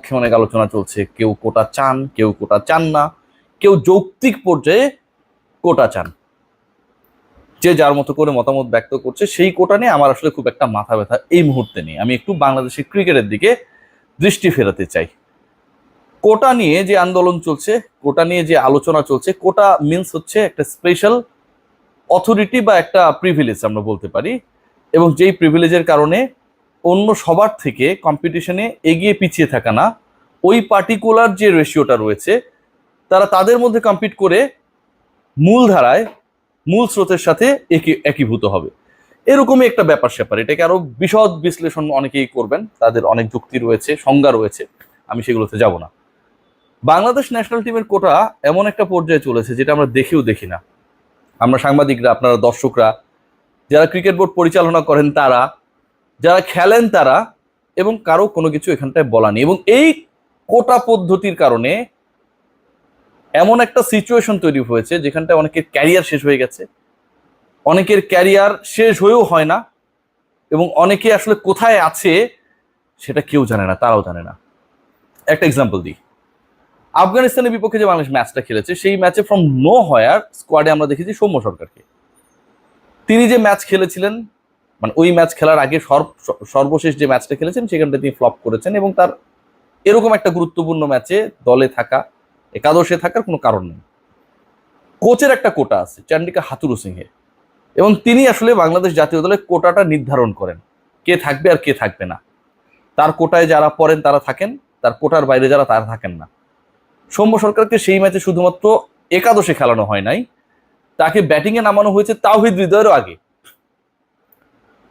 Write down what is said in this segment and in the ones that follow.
পক্ষে অনেক আলোচনা চলছে, কেউ কোটা চান, কেউ কোটা চান না, কেউ যৌক্তিক পর্যায়ে কোটা চান। যে যার মতো করে মতামত ব্যক্ত করছে। সেই কোটা নিয়ে আমার আসলে খুব একটা মাথা ব্যথা এই মুহূর্তে নেই। আমি একটু বাংলাদেশের ক্রিকেটের দিকে দৃষ্টি ফেরাতে চাই। কোটা নিয়ে যে আন্দোলন চলছে, কোটা নিয়ে যে আলোচনা চলছে, কোটা মিন্স হচ্ছে একটা স্পেশাল অথরিটি বা একটা প্রিভিলেজ আমরা বলতে পারি, এবং যেই প্রিভিলেজের কারণে অন্য সবার থেকে কম্পিটিশনে এগিয়ে পিছিয়ে থাকা না, ওই পার্টিকুলার যে রেশিওটা রয়েছে তারা তাদের মধ্যে কম্পিট করে মূল ধারায় মূল স্রোতের সাথে একীভূত হবে। এরকমই একটা ব্যাপার স্যাপার। এটাকে আরো বিশদ বিশ্লেষণ অনেকেই করবেন, তাদের অনেক যুক্তি রয়েছে, সংজ্ঞা রয়েছে, আমি সেগুলোতে যাব না। বাংলাদেশ ন্যাশনাল টিমের কোটা এমন একটা পর্যায়ে চলেছে যেটা আমরা দেখেও দেখি না। আমরা সাংবাদিকরা, আপনারা দর্শকরা, যারা ক্রিকেট বোর্ড পরিচালনা করেন তারা, যারা খেলেন তারা, এবং কারো কোনো কিছু এখানটায় বলা নেই। এবং এই কোটা পদ্ধতির কারণে এমন একটা সিচুয়েশন তৈরি হয়েছে যেখানটায় অনেকের ক্যারিয়ার শেষ হয়ে গেছে, অনেকের ক্যারিয়ার শেষ হয়েও হয় না, এবং অনেকে আসলে কোথায় আছে সেটা কেউ জানে না, তারাও জানে না। একটা এক্সাম্পল দিই। আফগানিস্তানের বিপক্ষে যে বাংলাদেশ ম্যাচটা খেলেছে, সেই ম্যাচে ফ্রম নো হয়ার স্কোয়াডে আমরা দেখেছি সৌম্য সরকারকে। তিনি যে ম্যাচ খেলেছিলেন, মানে ওই ম্যাচ খেলার আগে সর্বশেষ যে ম্যাচটা খেলেছেন সেখানটা তিনি ফ্লপ করেছেন, এবং তার এরকম একটা গুরুত্বপূর্ণ ম্যাচে দলে থাকা, একাদশে থাকার কোনো কারণ নেই। কোচের একটা কোটা আছে চান্ডিকা হাথুরু সিংহে, এবং তিনি আসলে বাংলাদেশ জাতীয় দলের কোটাটা নির্ধারণ করেন, কে থাকবে আর কে থাকবে না। তার কোটায় যারা পড়েন তারা থাকেন, তার কোটার বাইরে যারা তারা থাকেন না। সৌম্য সরকারকে সেই ম্যাচে শুধুমাত্র একাদশে খেলানো হয় নাই, তাকে ব্যাটিংয়ে নামানো হয়েছে তাওহিদ হৃদয়েরও আগে।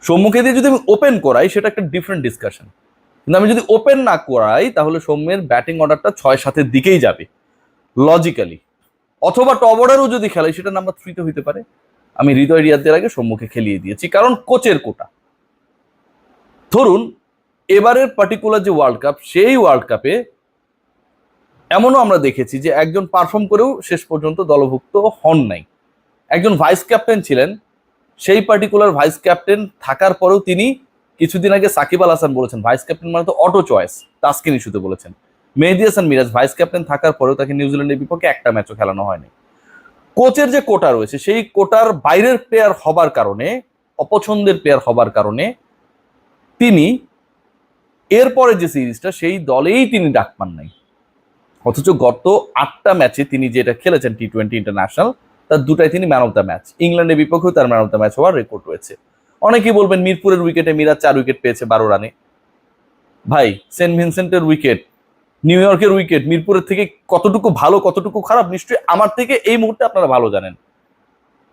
সৌম্যকে দিয়ে যদি আমি ওপেন করাই সেটা একটা ডিফারেন্ট ডিসকাশন, কিন্তু আমি যদি ওপেন না করাই তাহলে সৌম্যের ব্যাটিং অর্ডারটা 6-7-এর দিকেই যাবে লজিক্যালি, অথবা টপ অর্ডারও যদি খেলাই সেটা নাম্বার 3-তে হইতে পারে। আমি হৃদয় রিয়াদের আগে সৌম্যকে খেলিয়ে দিয়েছি, কারণ কোচের কোটা। ধরুন এবারের পার্টিকুলার যে ওয়ার্ল্ড কাপ, সেই ওয়ার্ল্ড কাপে এমনও আমরা দেখেছি যে একজন পারফর্ম করেও শেষ পর্যন্ত দলভুক্ত হন নাই। একজন ভাইস ক্যাপ্টেন ছিলেন, সেই পার্টিকুলার ভাইস ক্যাপ্টেন থাকার পরেও তিনি কিছুদিন আগে সাকিব আল হাসান বলেছেন ভাইস ক্যাপ্টেন মানে তো অটো চয়েস, তাসকিন ইস্যুতে বলেছেন। মেহেদী হাসান মিরাজ ভাইস ক্যাপ্টেন থাকার পরেও তাকে নিউজিল্যান্ডের বিপক্ষে একটা ম্যাচও খেলানো হয়নি। কোচের যে কোটা রয়েছে, সেই কোটার বাইরের প্লেয়ার হবার কারণে, অপছন্দের প্লেয়ার হবার কারণে তিনি এরপরে যে সিরিজটা সেই দলেই তিনি ডাক পান নাই। অথচ গত 8টা ম্যাচে তিনি যেটা খেলেছেন T20 ইন্টারন্যাশনাল, তার 2টাই তিনি ম্যান অফ দ্য ম্যাচ। ইংল্যান্ডের বিপক্ষেও তার ম্যান অফ দ্য ম্যাচ হওয়ার রেকর্ড রয়েছে। অনেকেই বলবেন মিরপুরের উইকেটে মিরাজ 4 উইকেট পেয়েছে 12 রানে। ভাই, সেন্ট ভিনসেন্টের উইকেট, নিউ ইয়র্কের উইকেট মিরপুরের থেকে কতটুকু ভালো কতটুকু খারাপ নিশ্চয়ই আমার থেকে এই মুহূর্তে আপনারা ভালো জানেন।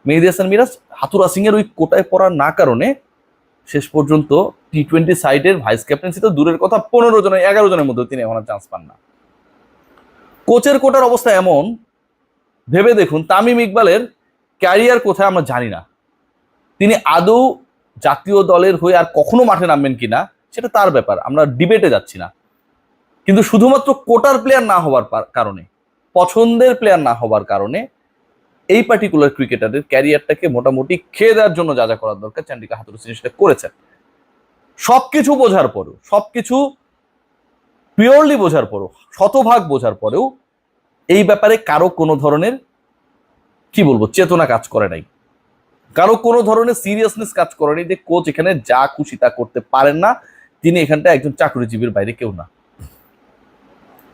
মেহেদী হাসান মিরাজ হাতুরা সিং এর ওই কোটায় পড়ার না কারণে শেষ পর্যন্ত T20 সাইডের ভাইস ক্যাপ্টেন্সি তো দূরের কথা, 15 জনের 11 জনের মধ্যে তিনি এখন চান্স পান না। কোচের কোটার অবস্থা এমন, ভেবে দেখুন তামিম ইকবালের ক্যারিয়ার কোথায় আমরা জানি না। তিনি আদৌ জাতীয় দলের হয়ে আর কখনো মাঠে নামবেন কিনা সেটা তার ব্যাপার, আমরা ডিবেটে যাচ্ছি না। কিন্তু শুধুমাত্র কোটার প্লেয়ার না হওয়ার কারণে, পছন্দের প্লেয়ার না হবার কারণে এই পার্টিকুলার ক্রিকেটারের ক্যারিয়ারটাকে মোটামুটি খেয়ে দেওয়ার জন্য যা যা করার দরকার চান্ডিকা হাথুরু সিং সেটা করেছেন। সবকিছু বোঝার পরেও, সবকিছু পিওরলি বোঝার পরেও, শতভাগ বোঝার পরেও এই ব্যাপারে কারো কোনো ধরনের কি বলবো চেতনা কাজ করে নাই, কারো কোনো ধরনের সিরিয়াসনেস কাজ করেনি যে কোচ এখানে যা খুশি তা করতে পারেন না, তিনি এখানটা একজন চাকরিজীবীর বাইরে কেউ না।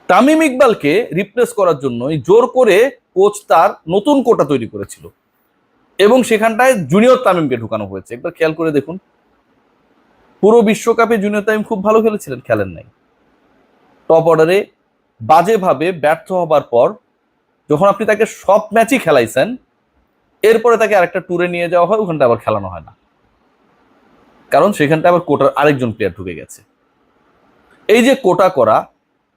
তামিম ইকবালকে রিপ্লেস করার জন্যই জোর করে কোচ তার নতুন কোটা তৈরি করেছিল, এবং সেখানটায় জুনিয়র তামিমকে ঢুকানো হয়েছে। একবার খেয়াল করে দেখুন, পুরো বিশ্বকাপে জুনিয়র তামিম খুব ভালো খেলেছিলেন, খেলেন নাই। টপ অর্ডারে বাজেভাবে ব্যর্থ হবার পর যখন আপনি তাকে সব ম্যাচই খেলাইছেন, এরপরে তাকে আরেকটা ট্যুরে নিয়ে যাওয়া হয়, ওখানটা আবার খেলানো হয় না, কারণ সেখানটা আবার কোটার আরেকজন প্লেয়ার ঢুকে গেছে। এই যে কোটা করা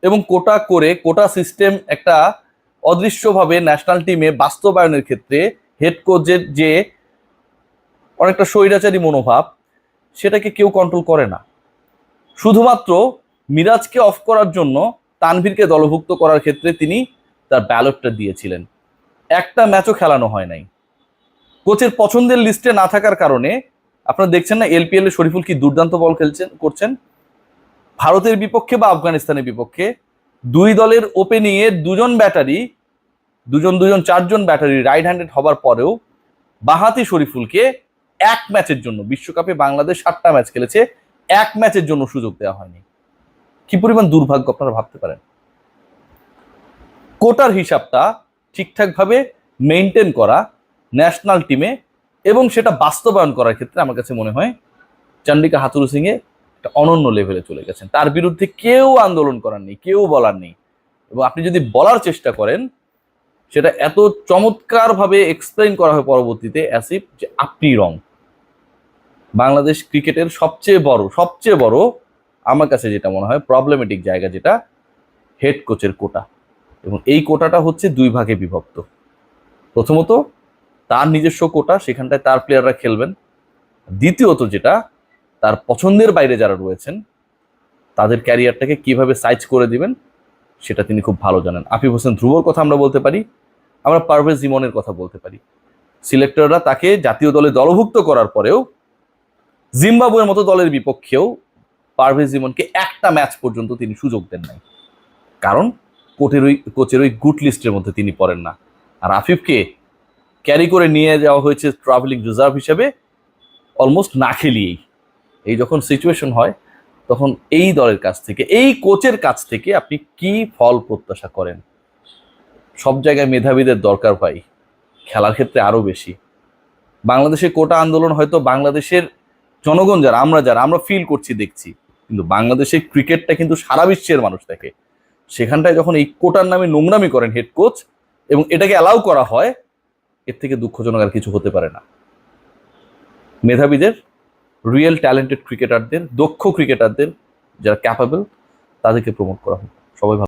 এবং কোটা করে কোটা সিস্টেম একটা অদৃশ্যভাবে ন্যাশনাল টিমে বাস্তবায়নের ক্ষেত্রে হেড কোচের যে অনেকটা স্বৈরাচারী মনোভাব, সেটাকে কেউ কন্ট্রোল করে না। শুধুমাত্র মিরাজকে অফ করার জন্য তানভীরকে দলভুক্ত করার ক্ষেত্রে তিনি তার ব্যালটটা দিয়েছিলেন, একটা ম্যাচও খেলানো হয় নাই। কোচের পছন্দের লিস্টে না থাকার কারণে আপনারা দেখছেন না এলপিএল এ শরীফুল কি দুর্দান্ত বল করছেন, ভারতের বিপক্ষে বা আফগানিস্তানের বিপক্ষে দুই দলের ওপেনিং এ দুজন ব্যাটারি দুজন দুজন চারজন ব্যাটারি রাইট হ্যান্ডেড হবার পরেও বাঁহাতি শরীফুলকে এক ম্যাচের জন্য, বিশ্বকাপে বাংলাদেশ 7টা ম্যাচ খেলেছে, এক ম্যাচের জন্য সুযোগ দেওয়া হয়নি। কি পরিমাণ দুর্ভাগ্য আপনারা ভাবতে পারেন। কোটার হিসাবটা ঠিকঠাকভাবে মেনটেন করা ন্যাশনাল টিমে এবং সেটা বাস্তবায়ন করার ক্ষেত্রে আমার কাছে মনে হয় চন্ডিকা হাথুরু সিং এ একটা অনন্য লেভেলে চলে গেছেন। তার বিরুদ্ধে কেউ আন্দোলন করার নেই, কেউ বলার নেই। এবং আপনি যদি বলার চেষ্টা করেন সেটা এত চমৎকারভাবে এক্সপ্লেইন করা হয় পরবর্তীতে অ্যাসিফ যে আপনি রং। বাংলাদেশ ক্রিকেটের সবচেয়ে বড় আমার কাছে যেটা মনে হয় প্রবলেমেটিক জায়গা যেটা হেড কোচের কোটা, এবং এই কোটাটা হচ্ছে দুই ভাগে বিভক্ত। প্রথমত তার নিজস্ব কোটা, সেখানটায় তার প্লেয়াররা খেলবেন। দ্বিতীয়ত যেটা তার পছন্দের বাইরে যারা রয়েছেন তাদের ক্যারিয়ারটাকে কিভাবে সাইজ করে দিবেন সেটা তিনি খুব ভালো জানেন। আফিফ হোসেন ধ্রুবর কথা আমরা বলতে পারি, আমরা পারভেজ ইমনের কথা বলতে পারি। সিলেক্টররা তাকে জাতীয় দলে দলভুক্ত করার পরেও জিম্বাবুয়ের মতো দলের বিপক্ষেও পারভেজ ইমনকে একটা ম্যাচ পর্যন্ত তিনি সুযোগ দেন নাই, কারণ কোচের ওই গুড লিস্টের মধ্যে তিনি পড়েন না। আর আফিফকে ক্যারি করে নিয়ে যাওয়া হয়েছে ট্রাভেলিং রিজার্ভ হিসেবে, অলমোস্ট না খেলিয়েই। এই যখন সিচুয়েশন হয় তখন এই দলের কাছ থেকে, এই কোচের কাছ থেকে আপনি কি ফল প্রত্যাশা করেন? সব জায়গায় মেধাবীদের দরকার ভাই, খেলার ক্ষেত্রে আরো বেশি। বাংলাদেশের কোটা আন্দোলন হয়তো বাংলাদেশের জনগণ আমরা ফিল করছি, দেখছি, কিন্তু বাংলাদেশের ক্রিকেটটা কিন্তু সারা বিশ্বের মানুষ দেখে। সেখানটায় যখন এই কোটার নামে নোংরামি করেন হেড কোচ এবং এটাকে অ্যালাউ করা হয়, এর থেকে দুঃখজনক আর কিছু হতে পারে না। মেধাবীদের, রিয়েল ট্যালেন্টেড ক্রিকেটারদের, দক্ষ ক্রিকেটারদের যারা ক্যাপাবল, তাদেরকে প্রমোট করা হোক। সবাই ভালো।